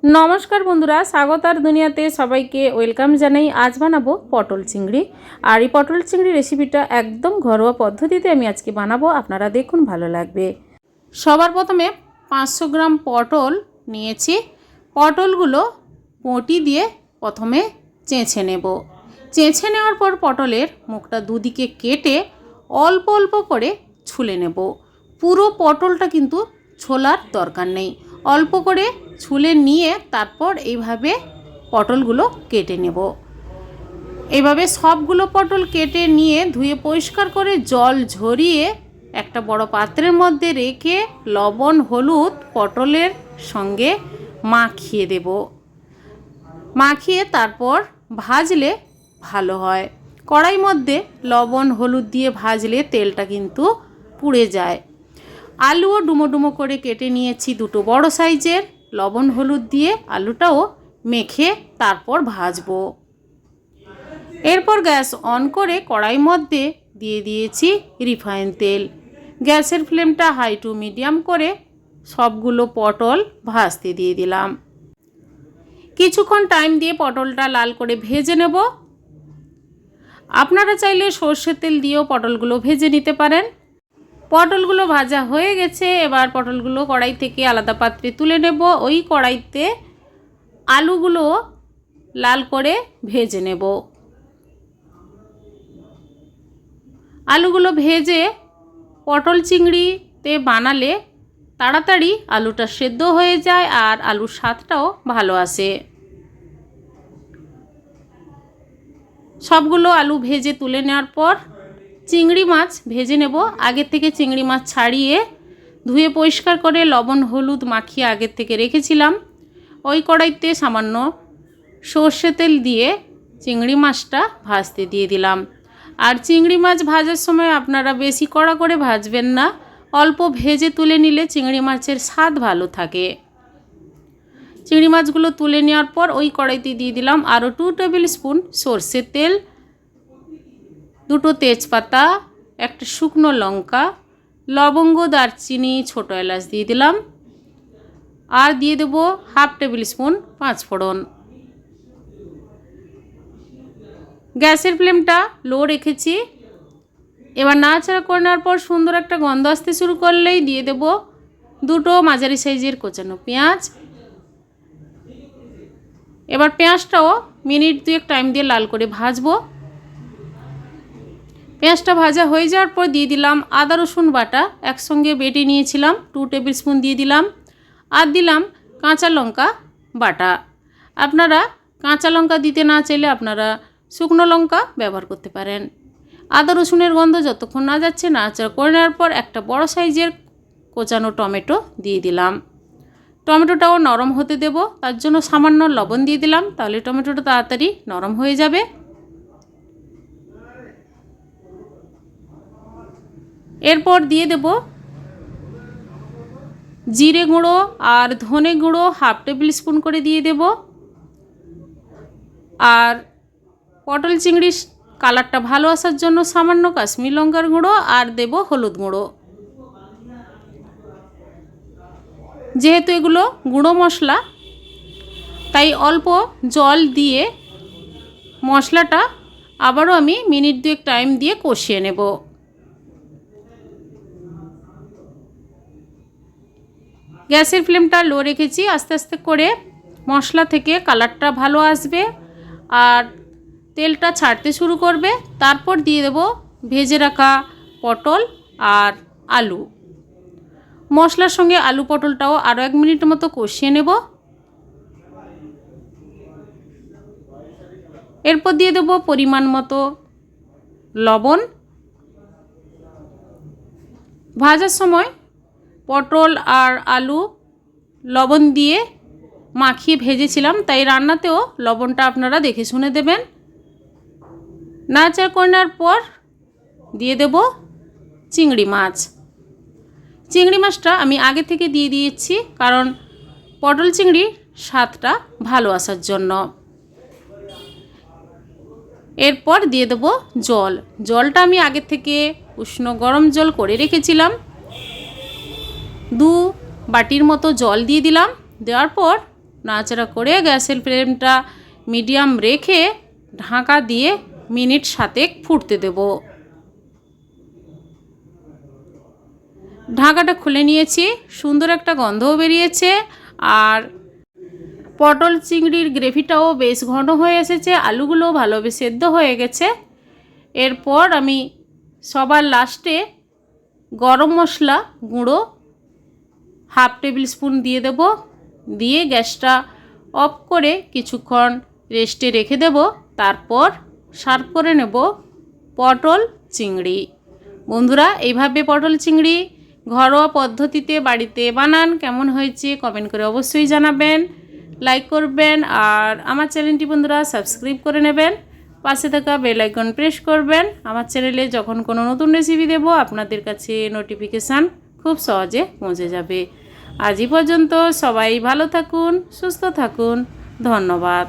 নমস্কার বন্ধুরা, স্বাগতার দুনিয়াতে সবাইকে ওয়েলকাম জানাই। আজ বানাবো পটল চিংড়ি। আর এই পটল চিংড়ি রেসিপিটা একদম ঘরোয়া পদ্ধতিতে আমি আজকে বানাবো, আপনারা দেখুন, ভালো লাগবে। সবার প্রথমে 500 গ্রাম পটল নিয়েছি। পটলগুলো পটি দিয়ে প্রথমে চেঁচে নেব। চেঁচে নেওয়ার পর পটলের মুখটা দুদিকে কেটে অল্প অল্প করে ছুলে নেব। পুরো পটলটা কিন্তু ছোলার দরকার নেই, অল্প করে ছুলে নিয়ে তারপর এইভাবে পটলগুলো কেটে নেব। এইভাবে সবগুলো পটল কেটে নিয়ে ধুয়ে পরিষ্কার করে জল ঝরিয়ে একটা বড় পাত্রের মধ্যে রেখে লবণ হলুদ পটলের সঙ্গে মাখিয়ে দেব। মাখিয়ে তারপর ভাজলে ভালো হয়। কড়াইর মধ্যে লবণ হলুদ দিয়ে ভাজলে তেলটা কিন্তু পুড়ে যায়। আলুও ডুমো ডুমো করে কেটে নিয়েছি দুটো বড় সাইজের। লবণ হলুদ দিয়ে আলুটাও মেখে তারপর ভাজবো। এরপর গ্যাস অন করে কড়াইর মধ্যে দিয়ে দিয়েছি রিফাইন তেল। গ্যাসের ফ্লেমটা হাই টু মিডিয়াম করে সবগুলো পটল ভাজতে দিয়ে দিলাম। কিছুক্ষণ টাইম দিয়ে পটলটা লাল করে ভেজে নেব। আপনারা চাইলে সর্ষের তেল দিয়েও পটলগুলো ভেজে নিতে পারেন। পটলগুলো ভাজা হয়ে গেছে। এবার পটলগুলো কড়াই থেকে আলাদা পাত্রে তুলে নেব। ওই কড়াইতে আলুগুলো লাল করে ভেজে নেব। আলুগুলো ভেজে পটল চিংড়িতে বানালে তাড়াতাড়ি আলুটা সেদ্ধ হয়ে যায় আর আলুর স্বাদটাও ভালো আসে। সবগুলো আলু ভেজে তুলে নেওয়ার পর চিংড়ি মাছ ভেজে নেব। আগের থেকে চিংড়ি মাছ ছাড়িয়ে ধুয়ে পরিষ্কার করে লবণ হলুদ মাখিয়ে আগের থেকে রেখেছিলাম। ওই কড়াইতে সামান্য সর্ষে তেল দিয়ে চিংড়ি মাছটা ভাজতে দিয়ে দিলাম। আর চিংড়ি মাছ ভাজার সময় আপনারা বেশি কড়া করে ভাজবেন না, অল্প ভেজে তুলে নিলে চিংড়ি মাছের স্বাদ ভালো থাকে। চিংড়ি মাছগুলো তুলে নেওয়ার পর ওই কড়াইতে দিয়ে দিলাম আরও 2 টেবিল স্পুন সর্ষের তেল, দুটো তেজপাতা, একটা শুকনো লঙ্কা, লবঙ্গ, দারচিনি, ছোটো এলাচ দিয়ে দিলাম। আর দিয়ে দেবো 1/2 টেবিল স্পুন পাঁচফোড়ন। গ্যাসের ফ্লেমটা লো রেখেছি। এবার নাড়াচাড়া করে নেওয়ার পর সুন্দর একটা গন্ধ আসতে শুরু করলেই দিয়ে দেব দুটো মাঝারি সাইজের কোচানো পেঁয়াজ। এবার পেঁয়াজটাও মিনিট 2 টাইম দিয়ে লাল করে ভাজবো। পেঁয়াজটা ভাজা হয়ে যাওয়ার পর দিয়ে দিলাম আদা রসুন বাটা, একসঙ্গে বেটে নিয়েছিলাম 2 টেবিল স্পুন দিয়ে দিলাম। আর দিলাম কাঁচা লঙ্কা বাটা। আপনারা কাঁচা লঙ্কা দিতে না চাইলে আপনারা শুকনো লঙ্কা ব্যবহার করতে পারেন। আদা রসুনের গন্ধ যতক্ষণ না যাচ্ছে নাড়াচাড়া করে নেওয়ার পর একটা বড় সাইজের কোচানো টমেটো দিয়ে দিলাম। টমেটোটাও নরম হতে দেব, তার জন্য সামান্য লবণ দিয়ে দিলাম, তাহলে টমেটোটা তাড়াতাড়ি নরম হয়ে যাবে। এরপর দিয়ে দেব জিরে গুঁড়ো আর ধনে গুঁড়ো 1/2 টেবিল স্পুন করে দিয়ে দেব। আর পটল চিংড়ির কালারটা ভালো আসার জন্য সামান্য কাশ্মীরি লঙ্কার গুঁড়ো আর দেব হলুদ গুঁড়ো। যেহেতু এগুলো গুঁড়ো মশলা তাই অল্প জল দিয়ে মশলাটা আবারও আমি মিনিট 2 টাইম দিয়ে কষিয়ে নেব। গ্যাসের ফ্লেমটা লো রেখেছি। আস্তে আস্তে করে মশলা থেকে কালারটা ভালো আসবে আর তেলটা ছাড়তে শুরু করবে। তারপর দিয়ে দেব ভেজে রাখা পটল আর আলু। মশলার সঙ্গে আলু পটলটাও আরও 1 মিনিট মতো কষিয়ে নেব। এরপর দিয়ে দেব পরিমাণ মতো লবণ। ভাজার সময় পটল আর আলু লবণ দিয়ে মাখিয়ে ভেজেছিলাম, তাই রান্নাতেও লবণটা আপনারা দেখে শুনে দেবেন। নাড়াচাড়া করে নেওয়ার পর দিয়ে দেব চিংড়ি মাছ। চিংড়ি মাছটা আমি আগে থেকে দিয়ে দিয়েছি কারণ পটল চিংড়ির স্বাদটা ভালো আসার জন্য। এরপর দিয়ে দেব জল। জলটা আমি আগে থেকে উষ্ণ গরম জল করে রেখেছিলাম। 2 বাটির মতো জল দিয়ে দিলাম। দেওয়ার পর নাড়াচাড়া করে গ্যাসের ফ্লেমটা মিডিয়াম রেখে ঢাকা দিয়ে মিনিট 7 ফুটতে দেব। ঢাকাটা খুলে নিয়েছি, সুন্দর একটা গন্ধও বেরিয়েছে আর পটল চিংড়ির গ্রেভিটাও বেশ ঘন হয়ে এসেছে, আলুগুলো ভালোভাবে সেদ্ধ হয়ে গেছে। এরপর আমি সবার লাস্টে গরম মশলা গুঁড়ো 1/2 টেবিল স্পুন দিয়ে দেব, দিয়ে গ্যাসটা অফ করে কিছুক্ষণ রেস্টে রেখে দেব। তারপর সার্ভ করে নেব পটল চিংড়ি। বন্ধুরা, এইভাবে পটল চিংড়ি ঘরোয়া পদ্ধতিতে বাড়িতে বানান, কেমন হয়েছে কমেন্ট করে অবশ্যই জানাবেন, লাইক করবেন আর আমার চ্যানেলটি বন্ধুরা সাবস্ক্রাইব করে নেবেন, পাশে থাকা বেল আইকন প্রেস করবেন। আমার চ্যানেলে যখন কোনো নতুন রেসিপি দেব আপনাদের কাছে নোটিফিকেশান খুব সহজে পৌঁছে যাবে। আজ এই পর্যন্ত, সবাই ভালো থাকুন, সুস্থ থাকুন, ধন্যবাদ।